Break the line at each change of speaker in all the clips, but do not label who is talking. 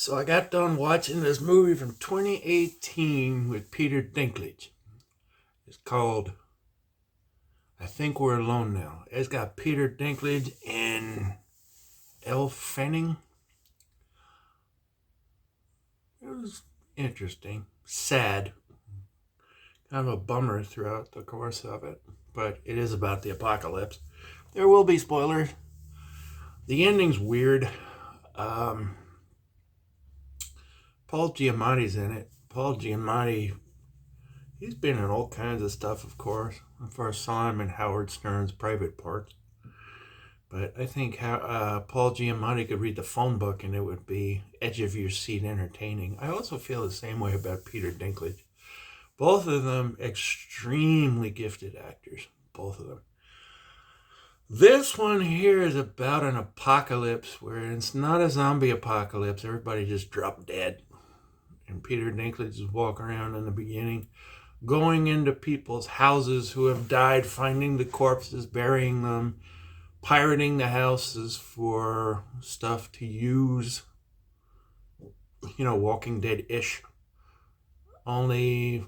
So I got done watching this movie from 2018 with Peter Dinklage. It's called I Think We're Alone Now. It's got Peter Dinklage and Elle Fanning. It was interesting, sad, kind of a bummer throughout the course of it, but it is about the apocalypse. There will be spoilers. The ending's weird. Um, Paul Giamatti's in it. Paul Giamatti, he's been in all kinds of stuff, of course. I first saw him in Howard Stern's Private Parts. But I think Paul Giamatti could read the phone book and it would be edge of your seat entertaining. I also feel the same way about Peter Dinklage. Both of them extremely gifted actors. Both of them. This one here is about an apocalypse where it's not a zombie apocalypse. Everybody just dropped dead. And Peter Dinklage is walking around in the beginning, going into people's houses who have died, finding the corpses, burying them, pirating the houses for stuff to use, Walking Dead-ish. Only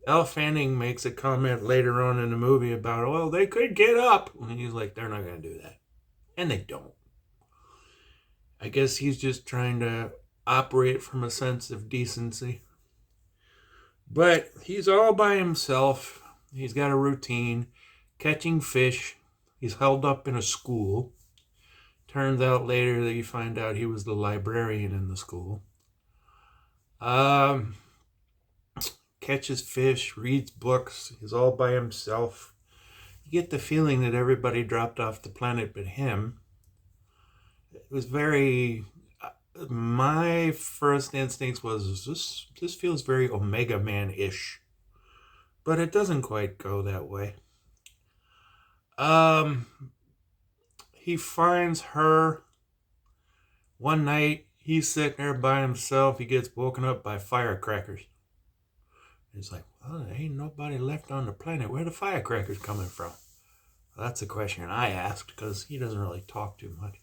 Elle Fanning makes a comment later on in the movie about, well, they could get up. And he's like, they're not going to do that. And they don't. I guess he's just trying to operate from a sense of decency. But he's all by himself. He's got a routine, catching fish. He's held up in a school. Turns out later that you find out he was the librarian in the school. Catches fish, reads books. He's all by himself. You get the feeling that everybody dropped off the planet but him. It was very... my first instinct was, this feels very Omega Man-ish. But it doesn't quite go that way. He finds her one night. He's sitting there by himself. He gets woken up by firecrackers. He's like, well, there ain't nobody left on the planet. Where are the firecrackers coming from? Well, that's a question I asked because he doesn't really talk too much.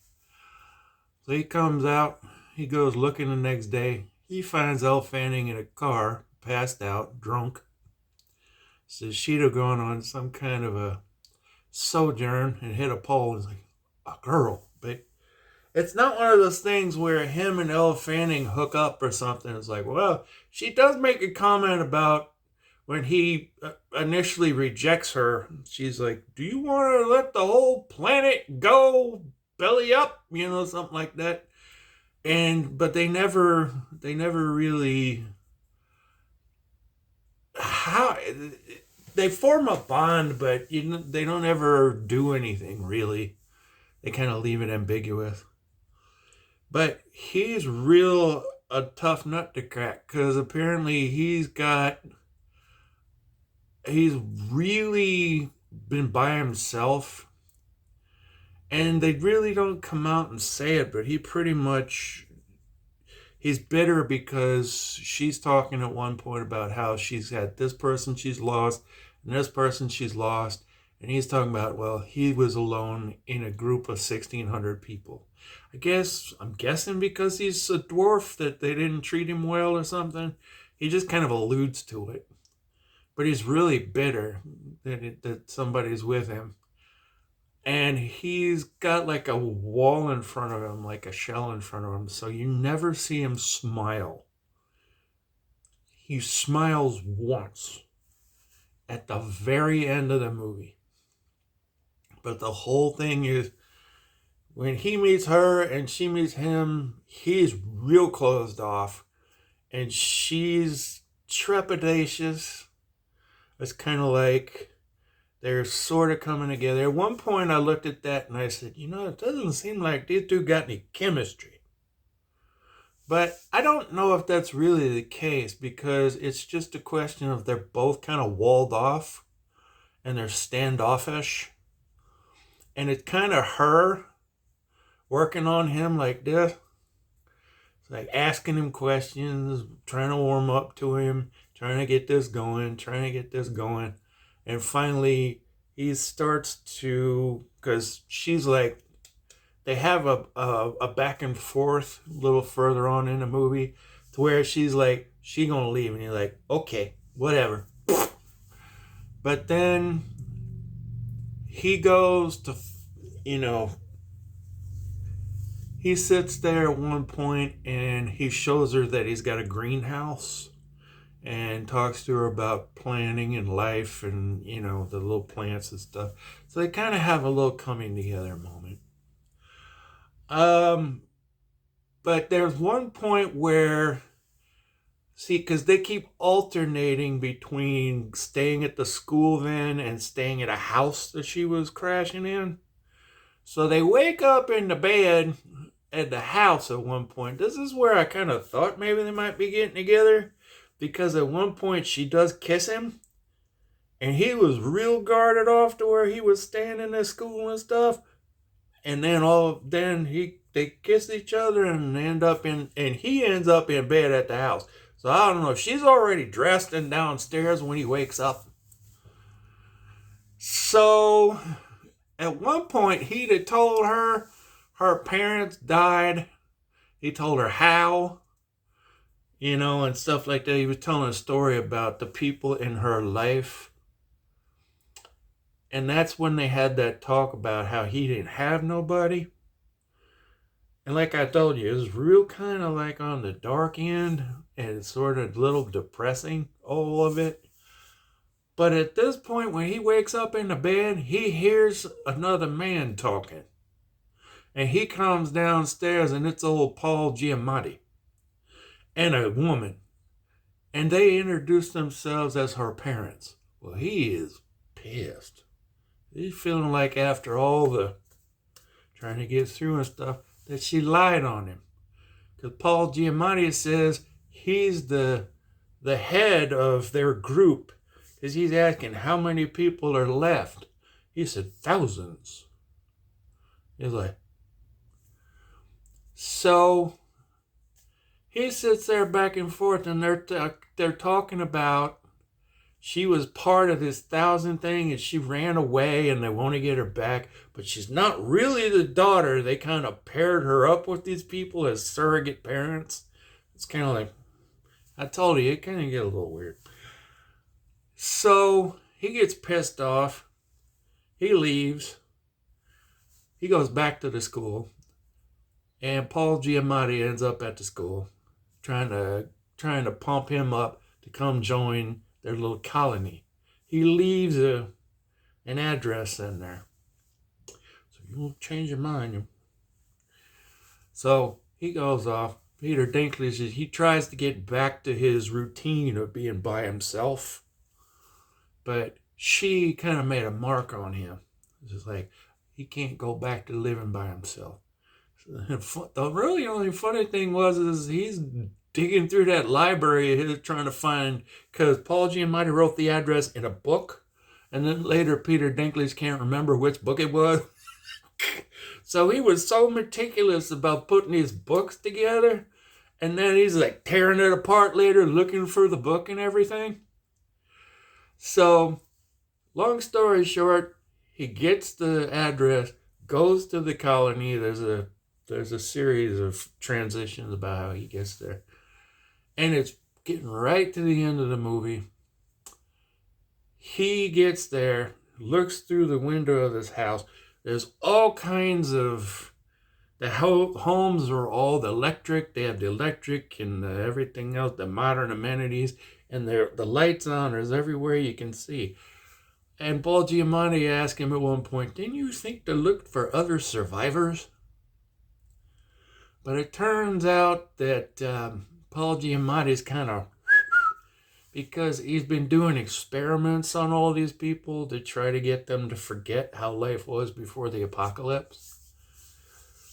So he comes out. He goes looking the next day. He finds Elle Fanning in a car, passed out, drunk. Says she'd have gone on some kind of a sojourn and hit a pole. It's like, a girl. But it's not one of those things where him and Elle Fanning hook up or something. It's like, well, she does make a comment about when he initially rejects her. She's like, do you want to let the whole planet go belly up? Something like that. But they never really, they form a bond, but they don't ever do anything really. They kind of leave it ambiguous. But he's a tough nut to crack because apparently he's really been by himself. And they really don't come out and say it, but he's bitter because she's talking at one point about how she's had this person she's lost and this person she's lost. And he's talking about, well, he was alone in a group of 1,600 people. I'm guessing because he's a dwarf that they didn't treat him well or something. He just kind of alludes to it. But he's really bitter that somebody's with him. And he's got like a wall in front of him, like a shell in front of him. So you never see him smile. He smiles once at the very end of the movie. But the whole thing is, when he meets her and she meets him, he's real closed off. And she's trepidatious. It's kind of like they're sort of coming together. At one point I looked at that and I said, it doesn't seem like these two got any chemistry. But I don't know if that's really the case because it's just a question of they're both kind of walled off and they're standoffish. And it's kind of her working on him like this. It's like asking him questions, trying to warm up to him, trying to get this going. And finally, he starts to, because she's like, they have a back and forth a little further on in the movie to where she's like, she gonna leave, and you're like, okay, whatever. But then he goes to, you know, he sits there at one point and he shows her that he's got a greenhouse and talks to her about planning and life and, you know, the little plants and stuff. So they kind of have a little coming together moment. But there's one point where, see, because they keep alternating between staying at the school then and staying at a house that she was crashing in. So they wake up in the bed at the house at one point. This is where I kind of thought maybe they might be getting together, because at one point she does kiss him, and he was real guarded off to where he was staying in the school and stuff. And then they kiss each other and he ends up in bed at the house. So I don't know if she's already dressed and downstairs when he wakes up. So at one point he'd have told her parents died. He told her how, you know, and stuff like that. He was telling a story about the people in her life. And that's when they had that talk about how he didn't have nobody. And like I told you, it was real kind of like on the dark end, and it's sort of a little depressing, all of it. But at this point, when he wakes up in the bed, he hears another man talking. And he comes downstairs, and it's old Paul Giamatti and a woman. And they introduce themselves as her parents. Well, he is pissed. He's feeling like after all the trying to get through and stuff, that she lied on him. Because Paul Giamatti says he's the head of their group. Because he's asking how many people are left. He said thousands. He's like, so he sits there back and forth, and they're talking about she was part of this 1,000 thing, and she ran away, and they want to get her back, but she's not really the daughter. They kind of paired her up with these people as surrogate parents. It's kind of like, I told you, it kind of get a little weird. So he gets pissed off. He leaves. He goes back to the school, and Paul Giamatti ends up at the school, trying to pump him up to come join their little colony. He leaves an address in there. So you won't change your mind. So he goes off. Peter Dinklage, he tries to get back to his routine of being by himself. But she kind of made a mark on him. It's just like, he can't go back to living by himself. The really only funny thing is he's digging through that library trying to find, because Paul Giamatti wrote the address in a book, and then later Peter Dinklage can't remember which book it was. So he was so meticulous about putting his books together, and then he's like tearing it apart later looking for the book and everything. So long story short, he gets the address, goes to the colony. There's a series of transitions about how he gets there. And it's getting right to the end of the movie. He gets there, looks through the window of this house. There's all kinds of, the homes are all the electric. They have the electric and everything else, the modern amenities. And the lights on, there's everywhere you can see. And Paul Giamatti asked him at one point, didn't you think to look for other survivors? But it turns out that Paul Giamatti's kind of, because he's been doing experiments on all these people to try to get them to forget how life was before the apocalypse.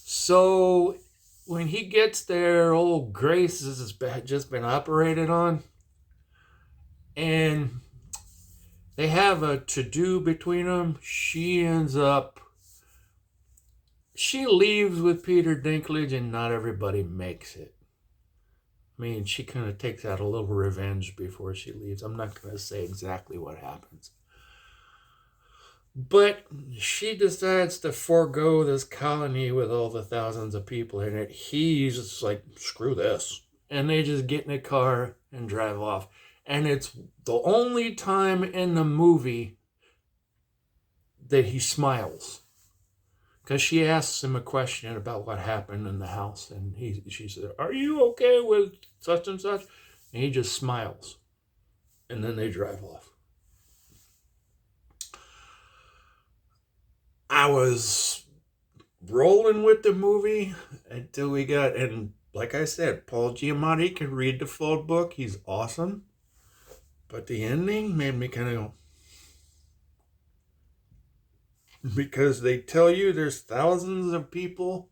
So when he gets there, old Grace has just been operated on. And they have a to-do between them. She leaves with Peter Dinklage, and not everybody makes it. I mean, she kind of takes out a little revenge before she leaves. I'm not going to say exactly what happens. But she decides to forego this colony with all the thousands of people in it. He's just like, screw this. And they just get in a car and drive off. And it's the only time in the movie that he smiles. Because she asks him a question about what happened in the house. And she said, are you okay with such and such? And he just smiles. And then they drive off. I was rolling with the movie until we got, and like I said, Paul Giamatti can read the full book. He's awesome. But the ending made me kind of go, because they tell you there's thousands of people,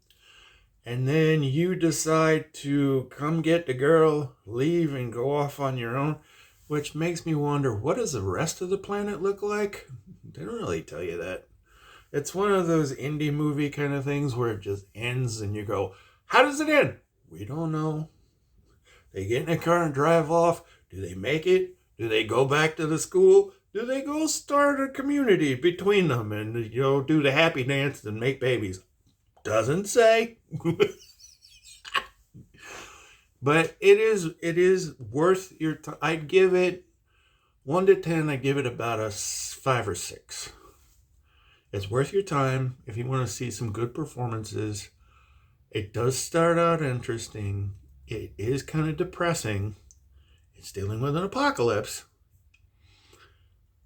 and then you decide to come get the girl, leave, and go off on your own, which makes me wonder, what does the rest of the planet look like? They don't really tell you that. It's one of those indie movie kind of things where it just ends and you go, how does it end? We don't know. They get in a car and drive off. Do they make it? Do they go back to the school? Do they go start a community between them and, do the happy dance and make babies? Doesn't say. But it is worth your time. I'd give it 1 to 10. I'd give it about a 5 or 6. It's worth your time if you want to see some good performances. It does start out interesting. It is kind of depressing. It's dealing with an apocalypse.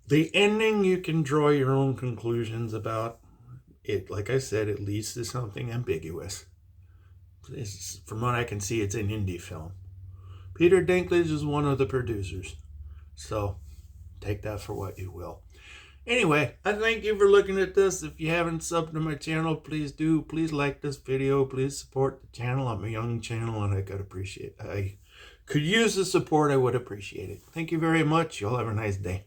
The ending, you can draw your own conclusions about it. Like I said, it leads to something ambiguous. From what I can see, it's an indie film. Peter Dinklage is one of the producers. So take that for what you will. Anyway, I thank you for looking at this. If you haven't subbed to my channel, please do. Please like this video. Please support the channel. I'm a young channel and I could use the support. I would appreciate it. Thank you very much. Y'all have a nice day.